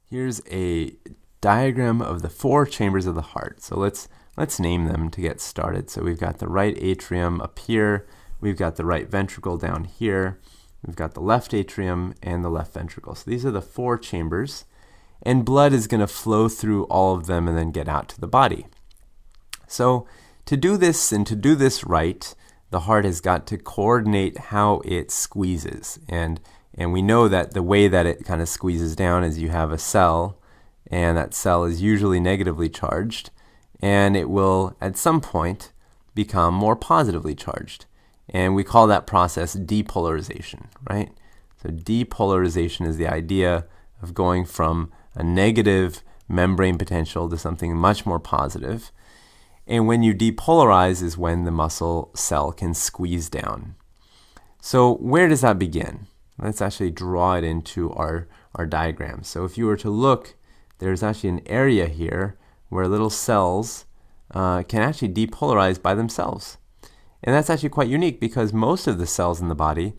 Here's a diagram of the four chambers of the heart. So let's name them to get started. So we've got the right atrium up here, we've got the right ventricle down here, we've got the left atrium and the left ventricle. So these are the four chambers, and blood is going to flow through all of them and then get out to the body. So to do this and to do this right, the heart has got to coordinate how it squeezes. And we know that the way that it kind of squeezes down is you have a cell, and that cell is usually negatively charged, and it will at some point become more positively charged. And we call that process depolarization, right? So depolarization is the idea of going from a negative membrane potential to something much more positive. And when you depolarize is when the muscle cell can squeeze down. So where does that begin? Let's actually draw it into our diagram. So if you were to look, there's actually an area here where little cells can actually depolarize by themselves. And that's actually quite unique because most of the cells in the body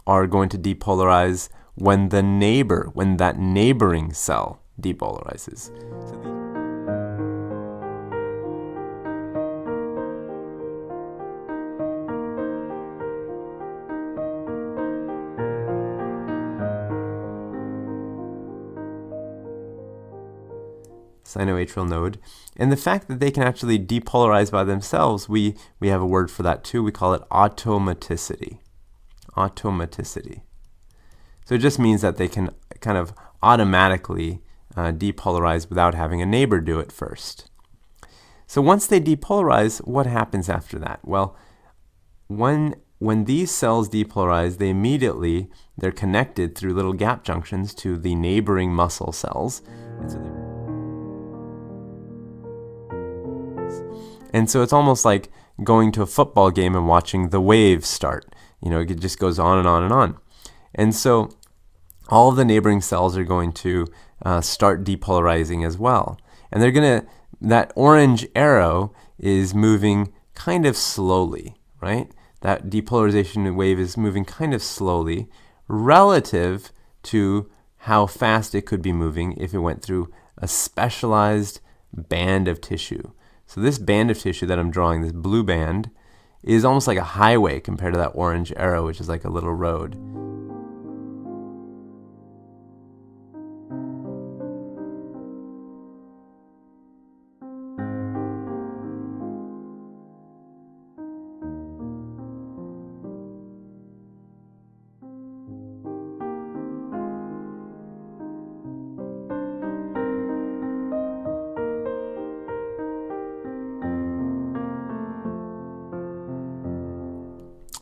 are going to depolarize when that neighboring cell depolarizes. Sinoatrial node. And the fact that they can actually depolarize by themselves, we have a word for that too. We call it automaticity. Automaticity. So it just means that they can kind of automatically depolarize without having a neighbor do it first. So once they depolarize, what happens after that? Well, when these cells depolarize, they're connected through little gap junctions to the neighboring muscle cells. And so it's almost like going to a football game and watching the waves start. You know, it just goes on and on and on. And so all of the neighboring cells are going to start depolarizing as well. And that orange arrow is moving kind of slowly, right? That depolarization wave is moving kind of slowly relative to how fast it could be moving if it went through a specialized band of tissue. So this band of tissue that I'm drawing, this blue band, is almost like a highway compared to that orange arrow, which is like a little road.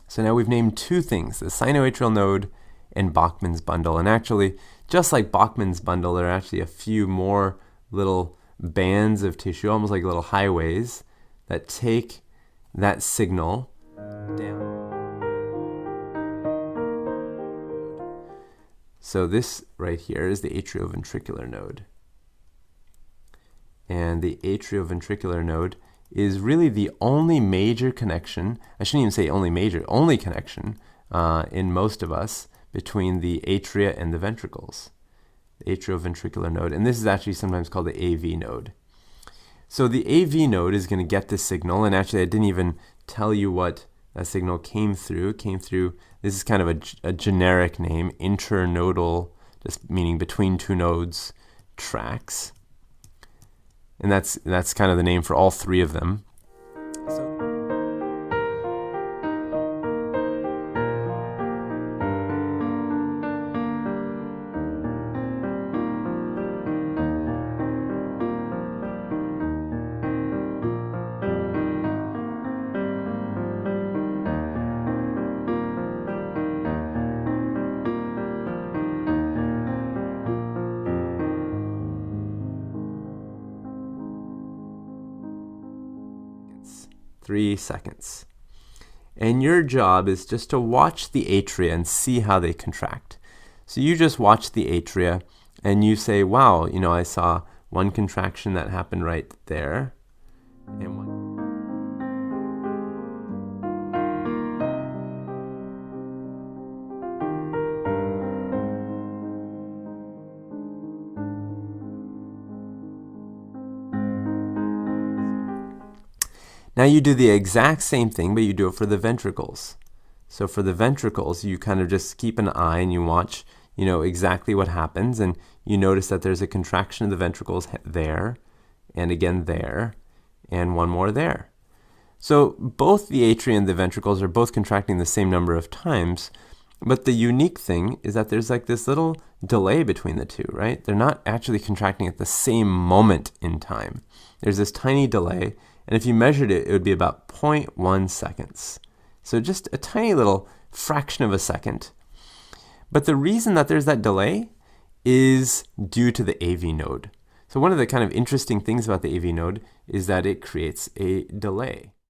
So now we've named two things, the sinoatrial node and Bachmann's bundle. And actually, just like Bachmann's bundle, there are actually a few more little bands of tissue, almost like little highways, that take that signal down. So this right here is the atrioventricular node. And the atrioventricular node is really the only major connection, I shouldn't even say only major, only connection in most of us between the atria and the ventricles, the atrioventricular node. And this is actually sometimes called the AV node. So the AV node is going to get this signal, and actually I didn't even tell you what that signal came through. This is kind of a generic name, internodal, just meaning between two nodes, tracts. And that's kind of the name for all three of them. Three seconds. And your job is just to watch the atria and see how they contract. So you just watch the atria and you say, wow, you know, I saw one contraction that happened right there. And one Now you do the exact same thing, but you do it for the ventricles. So for the ventricles, you kind of just keep an eye and you watch, exactly what happens, and you notice that there's a contraction of the ventricles there, and again there, and one more there. So both the atria and the ventricles are both contracting the same number of times, but the unique thing is that there's like this little delay between the two, right? They're not actually contracting at the same moment in time. There's this tiny delay, and if you measured it, it would be about 0.1 seconds. So just a tiny little fraction of a second. But the reason that there's that delay is due to the AV node. So one of the kind of interesting things about the AV node is that it creates a delay.